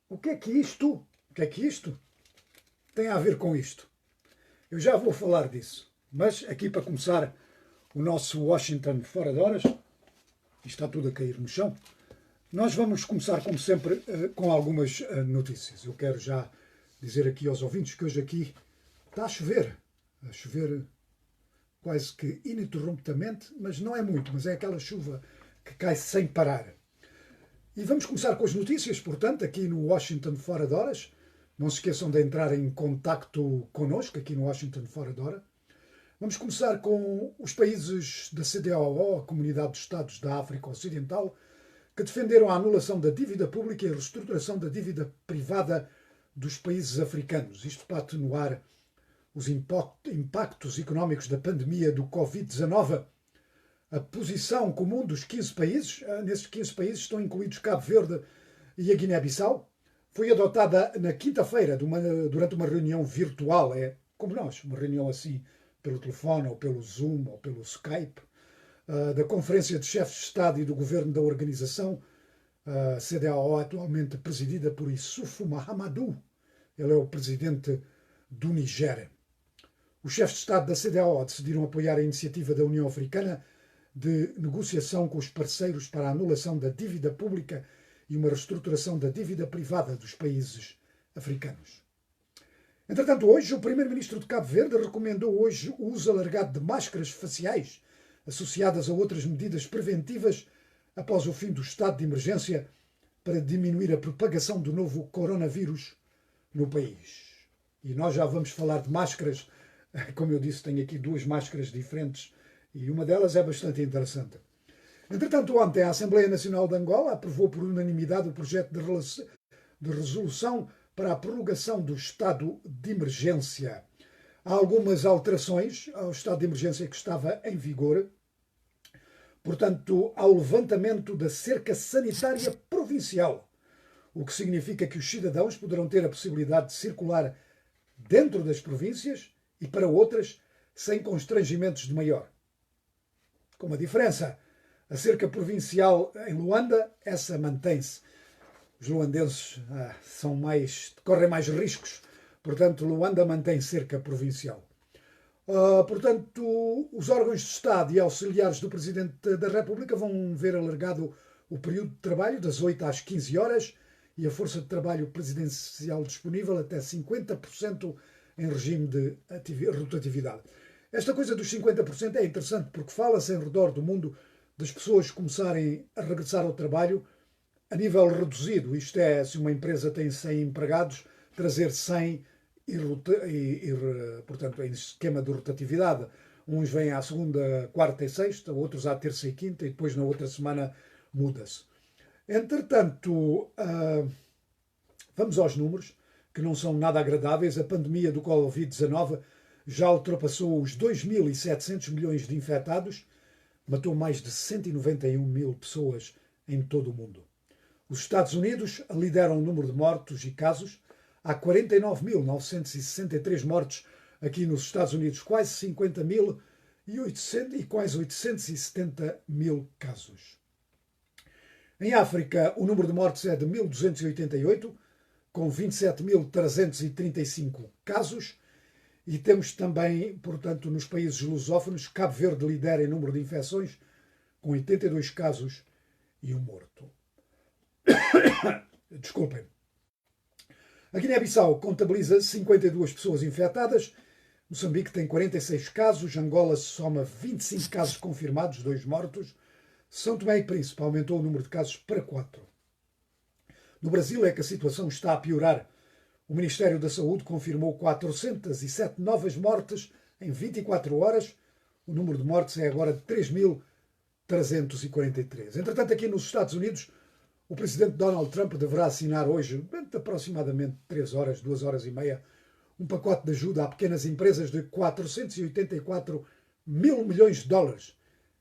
O que é que isto? O que é que isto tem a ver com isto? Eu já vou falar disso. Mas aqui para começar o nosso Washington fora de horas, está tudo a cair no chão, nós vamos começar, como sempre, com algumas notícias. Eu quero já dizer aqui aos ouvintes que hoje aqui está a chover quase que ininterruptamente, mas não é muito, mas é aquela chuva que cai sem parar. E vamos começar com as notícias, portanto, aqui no Washington fora de horas. Não se esqueçam de entrar em contacto connosco aqui no Washington fora de hora. Vamos começar com os países da CDAO, a Comunidade dos Estados da África Ocidental, que defenderam a anulação da dívida pública e a reestruturação da dívida privada dos países africanos. Isto para atenuar os impactos económicos da pandemia do Covid-19. A posição comum dos 15 países, nesses 15 países estão incluídos Cabo Verde e a Guiné-Bissau, foi adotada na quinta-feira durante uma reunião virtual, como nós, uma reunião assim pelo telefone ou pelo Zoom ou pelo Skype, da Conferência de Chefes de Estado e do Governo da organização, a CDAO, atualmente presidida por Issoufou Mahamadou. Ele é o presidente do Nigéria. Os chefes de Estado da CDAO decidiram apoiar a iniciativa da União Africana de negociação com os parceiros para a anulação da dívida pública e uma reestruturação da dívida privada dos países africanos. Entretanto, hoje, o primeiro-ministro de Cabo Verde recomendou hoje o uso alargado de máscaras faciais associadas a outras medidas preventivas após o fim do estado de emergência para diminuir a propagação do novo coronavírus no país. E nós já vamos falar de máscaras. Como eu disse, tenho aqui duas máscaras diferentes e uma delas é bastante interessante. Entretanto, ontem a Assembleia Nacional de Angola aprovou por unanimidade o projeto de resolução para a prorrogação do estado de emergência. Há algumas alterações ao estado de emergência que estava em vigor. Portanto, ao levantamento da cerca sanitária provincial, o que significa que os cidadãos poderão ter a possibilidade de circular dentro das províncias e para outras sem constrangimentos de maior. Com uma diferença, a cerca provincial em Luanda, essa mantém-se. Os luandenses correm mais riscos, portanto, Luanda mantém cerca provincial. Portanto, os órgãos de Estado e auxiliares do Presidente da República vão ver alargado o período de trabalho das 8 às 15 horas e a força de trabalho presidencial disponível até 50% em regime de rotatividade. Esta coisa dos 50% é interessante porque fala-se em redor do mundo das pessoas começarem a regressar ao trabalho a nível reduzido. Isto é, se uma empresa tem 100 empregados, trazer 100 portanto, em esquema de rotatividade. Uns vêm à segunda, quarta e sexta, outros à terça e quinta e depois na outra semana muda-se. Entretanto, vamos aos números, que não são nada agradáveis. A pandemia do Covid-19 já ultrapassou os 2.700 milhões de infectados, matou mais de 191 mil pessoas em todo o mundo. Os Estados Unidos lideram o número de mortos e casos. Há 49.963 mortos aqui nos Estados Unidos, quase 50 mil e quase 870 mil casos. Em África, o número de mortes é de 1.288, com 27.335 casos. E temos também, portanto, nos países lusófonos, Cabo Verde lidera em número de infecções, com 82 casos e um morto. Desculpem. A Guiné-Bissau contabiliza 52 pessoas infectadas, Moçambique tem 46 casos, Angola soma 25 casos confirmados, 2 mortos, São Tomé e Príncipe aumentou o número de casos para 4. No Brasil é que a situação está a piorar. O Ministério da Saúde confirmou 407 novas mortes em 24 horas. O número de mortes é agora de 3.343. Entretanto, aqui nos Estados Unidos, o presidente Donald Trump deverá assinar hoje, de aproximadamente 3 horas, 2 horas e meia, um pacote de ajuda a pequenas empresas de 484 mil milhões de dólares.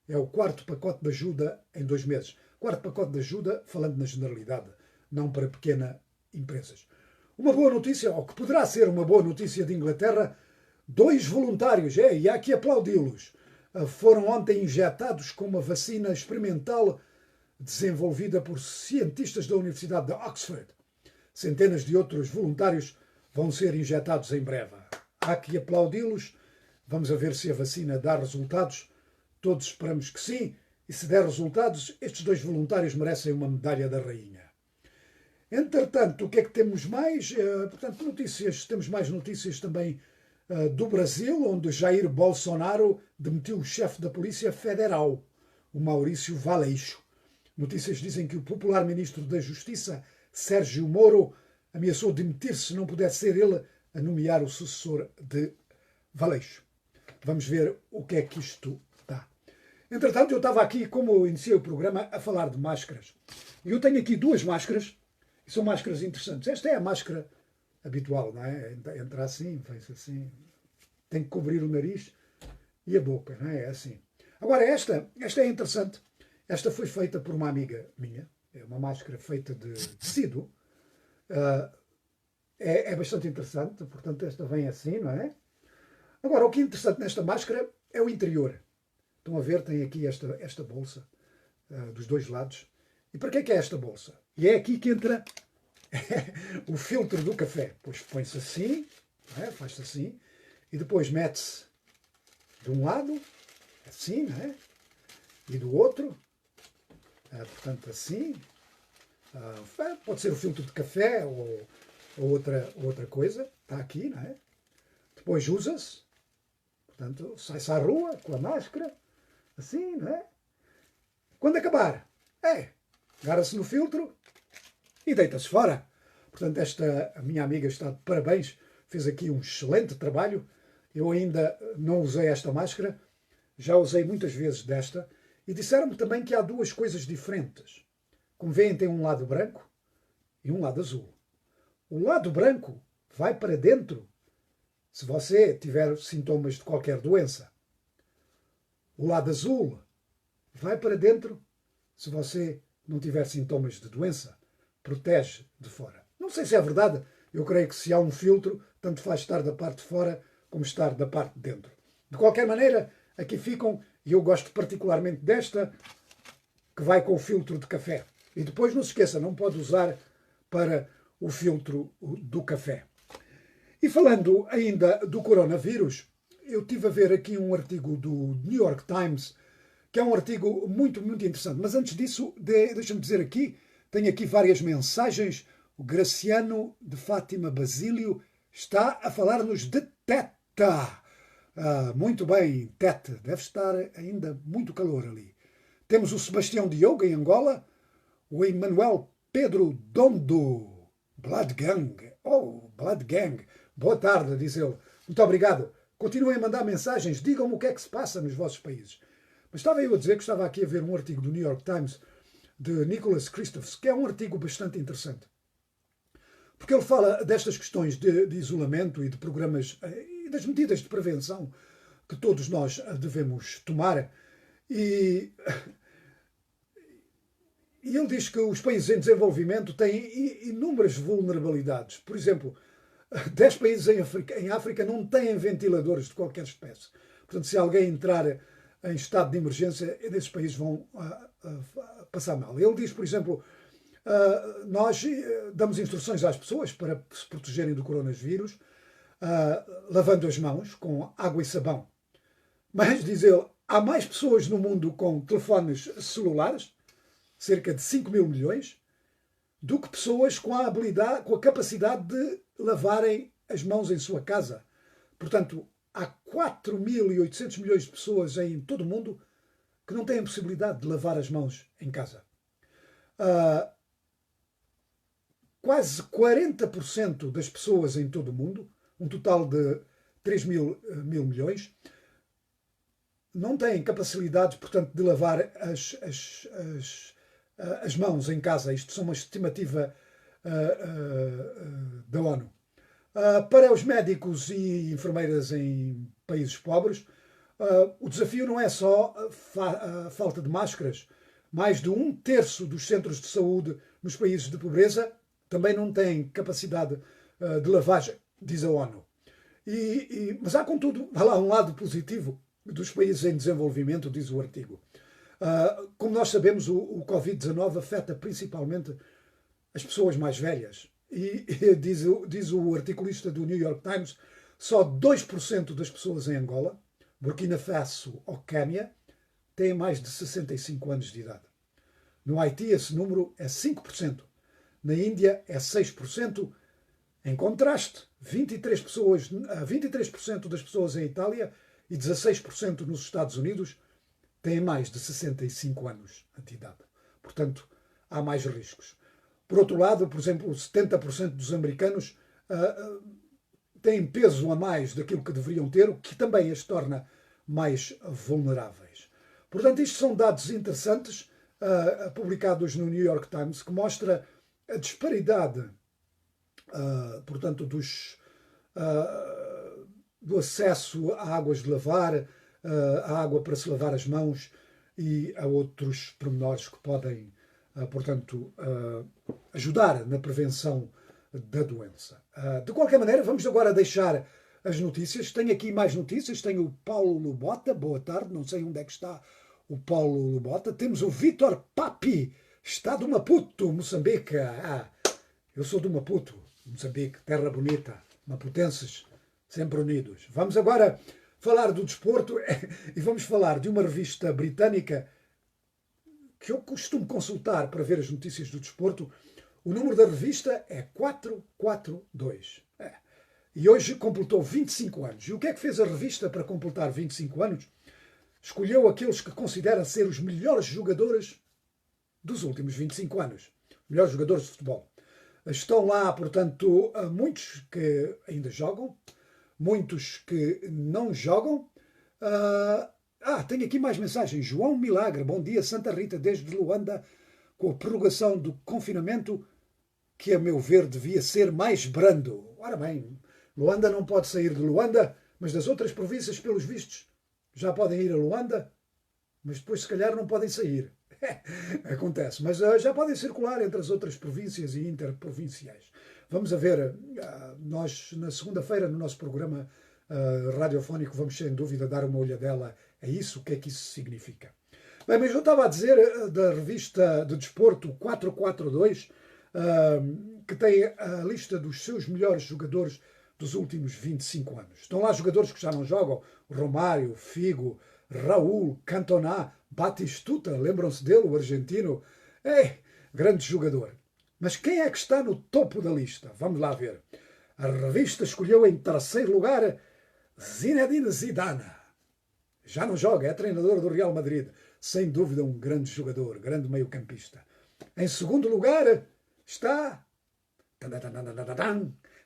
É o quarto pacote de ajuda em 2 meses. Quarto pacote de ajuda, falando na generalidade, não para pequenas empresas. Uma boa notícia, ou que poderá ser uma boa notícia de Inglaterra, 2 voluntários, e há que aplaudi-los, foram ontem injetados com uma vacina experimental desenvolvida por cientistas da Universidade de Oxford. Centenas de outros voluntários vão ser injetados em breve. Há que aplaudi-los. Vamos a ver se a vacina dá resultados. Todos esperamos que sim. E se der resultados, estes 2 voluntários merecem uma medalha da rainha. Entretanto, o que é que temos mais? Portanto, notícias. Temos mais notícias também do Brasil, onde Jair Bolsonaro demitiu o chefe da Polícia Federal, o Maurício Valeixo. Notícias dizem que o popular ministro da Justiça, Sérgio Moro, ameaçou demitir-se se não puder ser ele a nomear o sucessor de Valeixo. Vamos ver o que é que isto dá. Entretanto, eu estava aqui, como eu iniciei o programa, a falar de máscaras. E eu tenho aqui 2 máscaras, e são máscaras interessantes. Esta é a máscara habitual, não é? Entra assim, faz assim, tem que cobrir o nariz e a boca, não é? É assim. Agora, esta é interessante. Esta foi feita por uma amiga minha. É uma máscara feita de tecido. É bastante interessante. Portanto, esta vem assim, não é? Agora, o que é interessante nesta máscara é o interior. Estão a ver, tem aqui esta bolsa dos 2 lados. E para que é esta bolsa? E é aqui que entra o filtro do café. Pois põe-se assim, não é? Faz-se assim, e depois mete-se de um lado, assim, não é? E do outro, portanto assim. Pode ser o filtro de café ou outra coisa. Está aqui, não é? Depois usa-se. Portanto, sai-se à rua com a máscara, assim, não é? Quando acabar, agarra-se no filtro e deita-se fora. Portanto, a minha amiga está de parabéns, fez aqui um excelente trabalho. Eu ainda não usei esta máscara, já usei muitas vezes desta, e disseram-me também que há 2 coisas diferentes. Como veem, tem um lado branco e um lado azul. O lado branco vai para dentro se você tiver sintomas de qualquer doença. O lado azul vai para dentro se você não tiver sintomas de doença. Protege de fora. Não sei se é verdade. Eu creio que se há um filtro, tanto faz estar da parte de fora como estar da parte de dentro. De qualquer maneira, aqui ficam, e eu gosto particularmente desta, que vai com o filtro de café. E depois não se esqueça, não pode usar para o filtro do café. E falando ainda do coronavírus, eu estive a ver aqui um artigo do New York Times, que é um artigo muito, muito interessante. Mas antes disso, deixa-me dizer aqui, tenho aqui várias mensagens. O Graciano de Fátima Basílio está a falar-nos de Teta. Muito bem, Tete. Deve estar ainda muito calor ali. Temos o Sebastião Diogo, em Angola. O Emanuel Pedro Dondo. Blood Gang. Oh, Blood Gang. Boa tarde, diz ele. Muito obrigado. Continuem a mandar mensagens. Digam-me o que é que se passa nos vossos países. Mas estava eu a dizer que estava aqui a ver um artigo do New York Times de Nicholas Christophs, que é um artigo bastante interessante. Porque ele fala destas questões de isolamento e de programas e das medidas de prevenção que todos nós devemos tomar. E ele diz que os países em desenvolvimento têm inúmeras vulnerabilidades. Por exemplo, 10 países em África não têm ventiladores de qualquer espécie. Portanto, se alguém entrar em estado de emergência, esses países vão passar mal. Ele diz, por exemplo, nós damos instruções às pessoas para se protegerem do coronavírus, lavando as mãos com água e sabão. Mas, diz ele, há mais pessoas no mundo com telefones celulares, cerca de 5 mil milhões, do que pessoas com a capacidade de lavarem as mãos em sua casa. Portanto, há 4.800 milhões de pessoas em todo o mundo que não têm a possibilidade de lavar as mãos em casa. Quase 40% das pessoas em todo o mundo, um total de 3 mil milhões, não têm capacidade, portanto, de lavar as mãos em casa. Isto é uma estimativa da ONU. Para os médicos e enfermeiras em países pobres, o desafio não é só a falta de máscaras. Mais de 1/3 dos centros de saúde nos países de pobreza também não têm capacidade de lavagem, diz a ONU. Mas há, contudo, há lá um lado positivo dos países em desenvolvimento, diz o artigo. Como nós sabemos, o Covid-19 afeta principalmente as pessoas mais velhas e diz o articulista do New York Times, só 2% das pessoas em Angola, Burkina Faso ou Quênia têm mais de 65 anos de idade. No Haiti esse número é 5%. Na Índia é 6%. Em contraste, 23% das pessoas em Itália e 16% nos Estados Unidos têm mais de 65 anos de idade. Portanto, há mais riscos. Por outro lado, por exemplo, 70% dos americanos têm peso a mais daquilo que deveriam ter, o que também as torna mais vulneráveis. Portanto, isto são dados interessantes publicados no New York Times, que mostra a disparidade, portanto, do acesso a águas de lavar, a água para se lavar as mãos e a outros pormenores que podem, portanto, ajudar na prevenção da doença. De qualquer maneira, vamos agora deixar as notícias. Tenho aqui mais notícias. Tenho o Paulo Lubota. Boa tarde. Não sei onde é que está o Paulo Lubota. Temos o Vítor Papi. Está do Maputo, Moçambique. Eu sou do Maputo, Moçambique. Terra bonita. Maputenses sempre unidos. Vamos agora falar do desporto e vamos falar de uma revista britânica que eu costumo consultar para ver as notícias do desporto. O número da revista é 442. E hoje completou 25 anos. E o que é que fez a revista para completar 25 anos? Escolheu aqueles que considera ser os melhores jogadores dos últimos 25 anos. Melhores jogadores de futebol. Estão lá, portanto, muitos que ainda jogam, muitos que não jogam. Tenho aqui mais mensagens. João Milagre, bom dia, Santa Rita, desde Luanda, com a prorrogação do confinamento, que a meu ver devia ser mais brando. Ora bem, Luanda não pode sair de Luanda, mas das outras províncias, pelos vistos, já podem ir a Luanda, mas depois se calhar não podem sair. Acontece, mas já podem circular entre as outras províncias e interprovinciais. Vamos a ver, nós na segunda-feira no nosso programa radiofónico vamos sem dúvida dar uma olhadela a isso, o que é que isso significa. Bem, mas eu estava a dizer da revista de desporto 442, que tem a lista dos seus melhores jogadores dos últimos 25 anos. Estão lá jogadores que já não jogam, Romário, Figo, Raul, Cantona, Batistuta, lembram-se dele, o argentino? Grande jogador. Mas quem é que está no topo da lista? Vamos lá ver. A revista escolheu em terceiro lugar Zinedine Zidane. Já não joga, é treinador do Real Madrid. Sem dúvida um grande jogador, grande meio-campista. Em segundo lugar está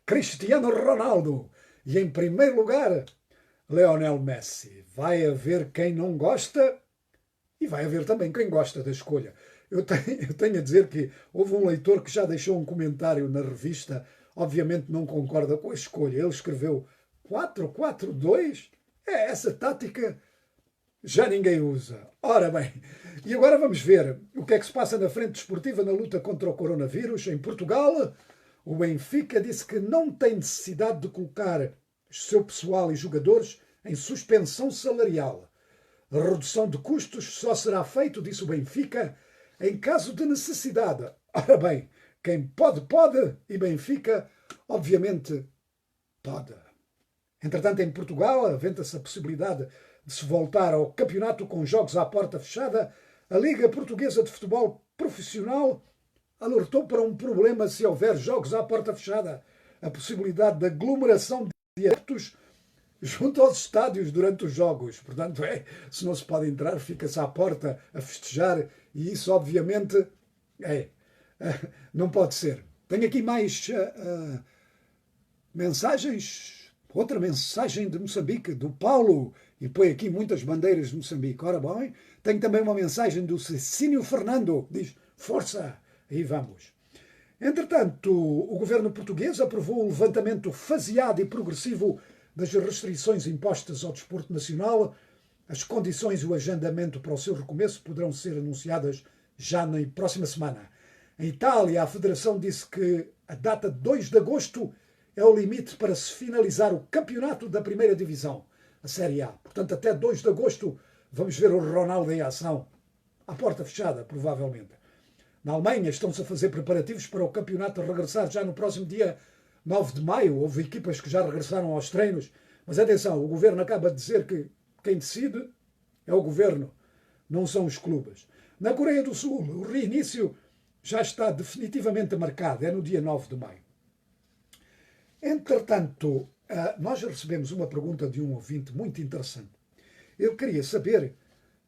Cristiano Ronaldo. E em primeiro lugar, Lionel Messi. Vai haver quem não gosta e vai haver também quem gosta da escolha. Eu tenho a dizer que houve um leitor que já deixou um comentário na revista, obviamente não concorda com a escolha. Ele escreveu 4-4-2? Essa tática já ninguém usa. Ora bem, e agora vamos ver o que é que se passa na frente desportiva na luta contra o coronavírus. Em Portugal, o Benfica disse que não tem necessidade de colocar seu pessoal e jogadores em suspensão salarial. A redução de custos só será feita, disse o Benfica, em caso de necessidade. Ora bem, quem pode, pode, e Benfica, obviamente, pode. Entretanto, em Portugal, aventa-se a possibilidade de se voltar ao campeonato com jogos à porta fechada. A Liga Portuguesa de Futebol Profissional alertou para um problema se houver jogos à porta fechada. A possibilidade de aglomeração de adeptos junto aos estádios durante os jogos. Portanto, se não se pode entrar, fica-se à porta a festejar e isso, obviamente, não pode ser. Tenho aqui mais mensagens. Outra mensagem de Moçambique, do Paulo, e põe aqui muitas bandeiras de Moçambique. Ora bem, tenho também uma mensagem do Cecínio Fernando, diz, força, aí vamos. Entretanto, o governo português aprovou o levantamento faseado e progressivo das restrições impostas ao desporto nacional. As condições e o agendamento para o seu recomeço poderão ser anunciadas já na próxima semana. Em Itália, a Federação disse que a data de 2 de agosto é o limite para se finalizar o campeonato da primeira divisão, a Série A. Portanto, até 2 de agosto vamos ver o Ronaldo em ação, à porta fechada, provavelmente. Na Alemanha estão-se a fazer preparativos para o campeonato regressar já no próximo dia 9 de maio. Houve equipas que já regressaram aos treinos. Mas atenção, o governo acaba de dizer que quem decide é o governo, não são os clubes. Na Coreia do Sul, o reinício já está definitivamente marcado, é no dia 9 de maio. Entretanto, nós recebemos uma pergunta de um ouvinte muito interessante. Eu queria saber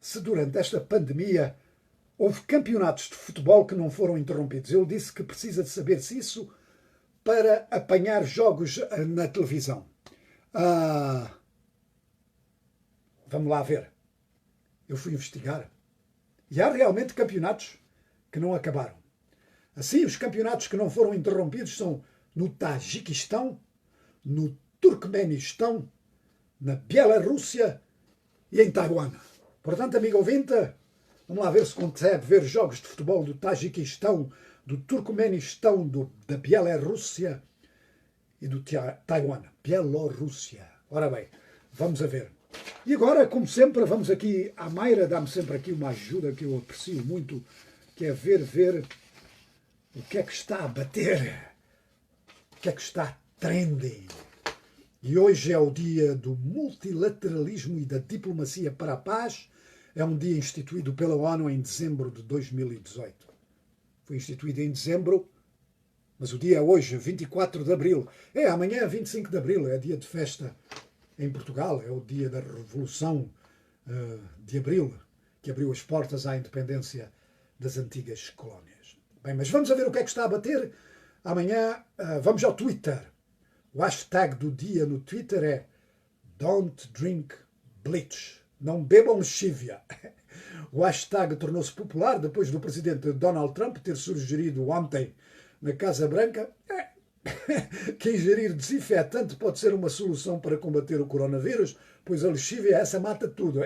se durante esta pandemia houve campeonatos de futebol que não foram interrompidos. Ele disse que precisa de saber se isso para apanhar jogos na televisão. Vamos lá ver. Eu fui investigar. E há realmente campeonatos que não acabaram. Assim, os campeonatos que não foram interrompidos são no Tajiquistão, no Turcomenistão, na Bielorrússia e em Taiwan. Portanto, amigo ouvinte, vamos lá ver se consegue ver jogos de futebol do Tajiquistão, do Turcomenistão, da Bielorrússia e do Taiwan. Bielorrússia. Ora bem, vamos a ver. E agora, como sempre, vamos aqui, a Mayra dá-me sempre aqui uma ajuda que eu aprecio muito, que é ver o que é que está a bater, o que é que está trending. E hoje é o dia do multilateralismo e da diplomacia para a paz. É um dia instituído pela ONU em dezembro de 2018. Foi instituído em dezembro, mas o dia é hoje, 24 de abril. Amanhã é 25 de abril, é dia de festa em Portugal, é o dia da Revolução de Abril, que abriu as portas à independência das antigas colónias. Bem, mas vamos a ver o que é que está a bater. Amanhã vamos ao Twitter. O hashtag do dia no Twitter é Don't Drink Bleach. Não bebam lexívia. O hashtag tornou-se popular depois do presidente Donald Trump ter sugerido ontem na Casa Branca que ingerir desinfetante pode ser uma solução para combater o coronavírus, pois a lexívia essa mata tudo.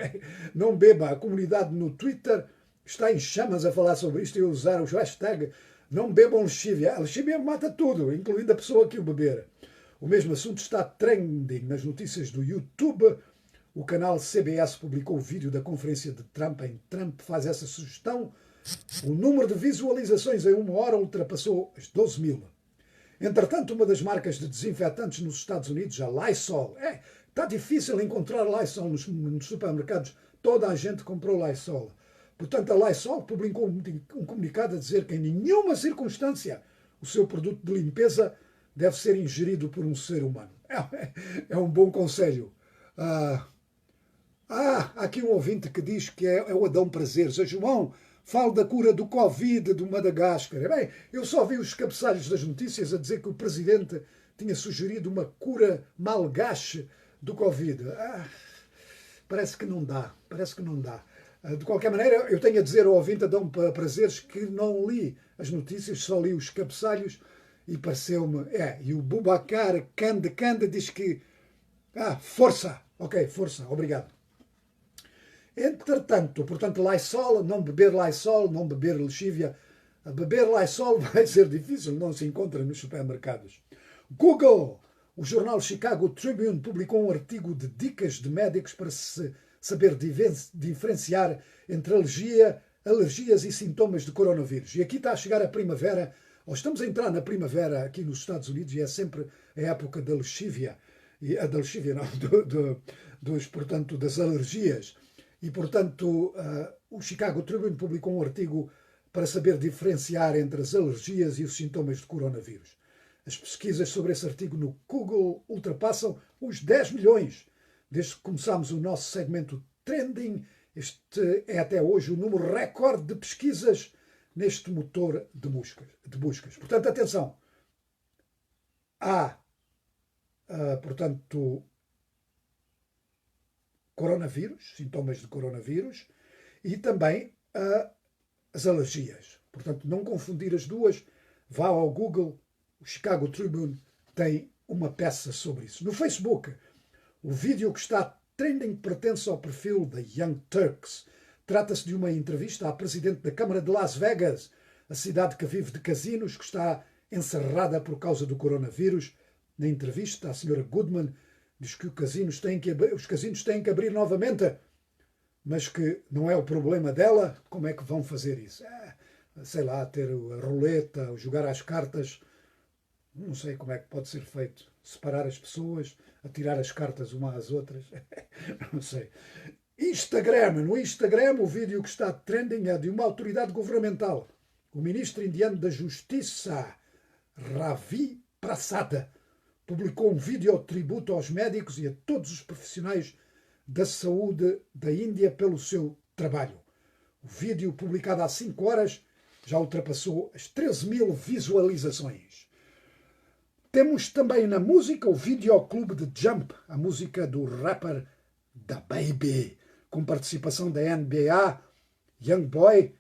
Não beba. A comunidade no Twitter está em chamas a falar sobre isto e a usar o hashtag não bebam lexívia. A lexívia mata tudo, incluindo a pessoa que o beber. O mesmo assunto está trending nas notícias do YouTube. O canal CBS publicou o vídeo da conferência de Trump em Trump faz essa sugestão. O número de visualizações em uma hora ultrapassou as 12 mil. Entretanto, uma das marcas de desinfetantes nos Estados Unidos, a Lysol, está difícil encontrar Lysol nos supermercados. Toda a gente comprou Lysol. Portanto, a Lysol publicou um comunicado a dizer que em nenhuma circunstância o seu produto de limpeza deve ser ingerido por um ser humano. É um bom conselho. Há aqui um ouvinte que diz que é o Adão Prazeres. João, falo da cura do Covid do Madagascar. Bem, eu só vi os cabeçalhos das notícias a dizer que o presidente tinha sugerido uma cura malgache do Covid. Parece que não dá. De qualquer maneira, eu tenho a dizer ao ouvinte Adão Prazeres que não li as notícias, só li os cabeçalhos e pareceu-me... E o Bubacar Kanda diz que... força! Ok, força, obrigado. Entretanto, portanto, Lysol, não beber Lysol, não beber lexívia. A beber Lysol vai ser difícil, não se encontra nos supermercados. Google, o jornal Chicago Tribune publicou um artigo de dicas de médicos para se saber diferenciar entre alergias e sintomas de coronavírus. E aqui está a chegar a primavera, ou estamos a entrar na primavera aqui nos Estados Unidos e é sempre a época da lexívia, portanto, das alergias. E, portanto, o Chicago Tribune publicou um artigo para saber diferenciar entre as alergias e os sintomas de coronavírus. As pesquisas sobre esse artigo no Google ultrapassam os 10 milhões. Desde que começámos o nosso segmento Trending, este é até hoje o número recorde de pesquisas neste motor de buscas. Portanto, atenção. Há, portanto, coronavírus, sintomas de coronavírus, e também as alergias. Portanto, não confundir as duas. Vá ao Google, o Chicago Tribune tem uma peça sobre isso. No Facebook, o vídeo que está trending pertence ao perfil da Young Turks. Trata-se de uma entrevista à presidente da Câmara de Las Vegas, a cidade que vive de casinos, que está encerrada por causa do coronavírus. Na entrevista, a senhora Goodman diz que os casinos têm que abrir novamente, mas que não é o problema dela. Como é que vão fazer isso? sei lá, ter a roleta, jogar às cartas. Não sei como é que pode ser feito. Separar as pessoas, atirar as cartas umas às outras. Não sei. Instagram. No Instagram, o vídeo que está trending é de uma autoridade governamental. O ministro indiano da Justiça, Ravi Prasad, publicou um vídeo tributo aos médicos e a todos os profissionais da saúde da Índia pelo seu trabalho. O vídeo, publicado há 5 horas, já ultrapassou as 13.000 visualizações. Temos também na música o videoclube de Jump, a música do rapper DaBaby, com participação da NBA. Youngboy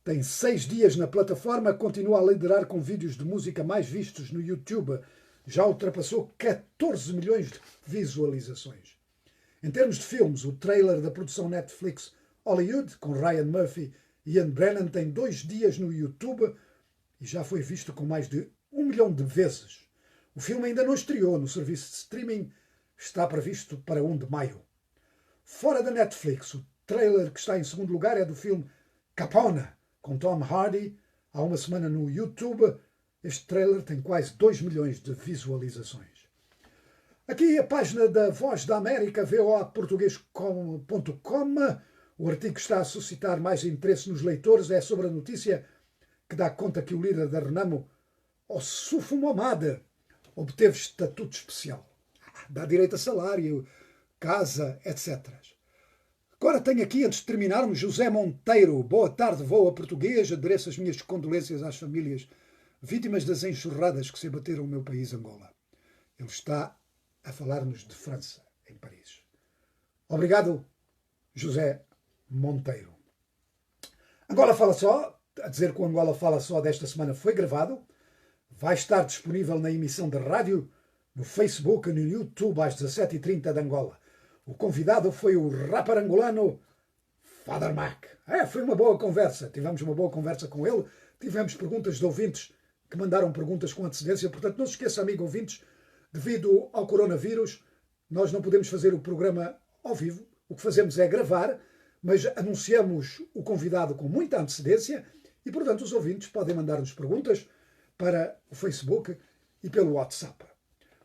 tem 6 dias na plataforma, continua a liderar com vídeos de música mais vistos no YouTube. Já ultrapassou 14 milhões de visualizações. Em termos de filmes, o trailer da produção Netflix Hollywood, com Ryan Murphy e Ian Brennan, tem 2 dias no YouTube e já foi visto com mais de 1 milhão de vezes. O filme ainda não estreou no serviço de streaming, está previsto para 1 de maio. Fora da Netflix, o trailer que está em segundo lugar é do filme Capone, com Tom Hardy, há uma semana no YouTube. Este trailer tem quase 2 milhões de visualizações. Aqui a página da Voz da América, voaportuguês.com. O artigo que está a suscitar mais interesse nos leitores é sobre a notícia que dá conta que o líder da Renamo, Ossufo Momade, obteve estatuto especial. Dá direito a salário, casa, etc. Agora tenho aqui, antes de terminarmos, José Monteiro. Boa tarde, Voa Português. Adereço as minhas condolências às famílias vítimas das enxurradas que se abateram no meu país, Angola. Ele está a falar-nos de França, em Paris. Obrigado, José Monteiro. Angola Fala Só, a dizer que o Angola Fala Só desta semana foi gravado, vai estar disponível na emissão de rádio, no Facebook e no YouTube às 17h30 de Angola. O convidado foi o rapper angolano Father Mac. Foi uma boa conversa, tivemos uma boa conversa com ele, tivemos perguntas de ouvintes que mandaram perguntas com antecedência, portanto não se esqueça, amigo ouvintes, devido ao coronavírus, nós não podemos fazer o programa ao vivo, o que fazemos é gravar, mas anunciamos o convidado com muita antecedência e, portanto, os ouvintes podem mandar-nos perguntas para o Facebook e pelo WhatsApp.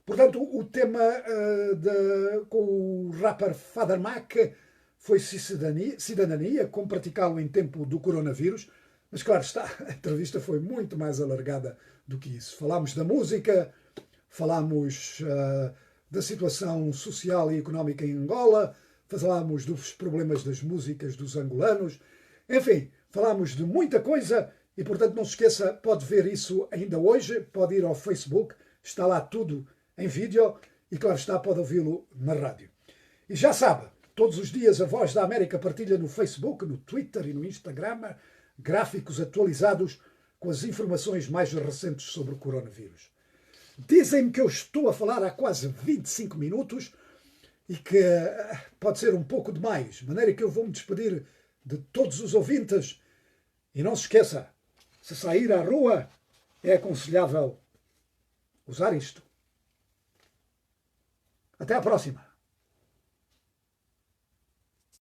Portanto, o tema com o rapper Father Mac foi cidadania, como praticá-lo em tempo do coronavírus, mas claro está, a entrevista foi muito mais alargada do que isso. Falámos da música, falámos da situação social e económica em Angola, falámos dos problemas das músicas dos angolanos, enfim, falámos de muita coisa e, portanto, não se esqueça, pode ver isso ainda hoje, pode ir ao Facebook, está lá tudo em vídeo e, claro está, pode ouvi-lo na rádio. E já sabe, todos os dias a Voz da América partilha no Facebook, no Twitter e no Instagram gráficos atualizados com as informações mais recentes sobre o coronavírus. Dizem-me que eu estou a falar há quase 25 minutos e que pode ser um pouco demais, de maneira que eu vou-me despedir de todos os ouvintes. E não se esqueça, se sair à rua, é aconselhável usar isto. Até à próxima!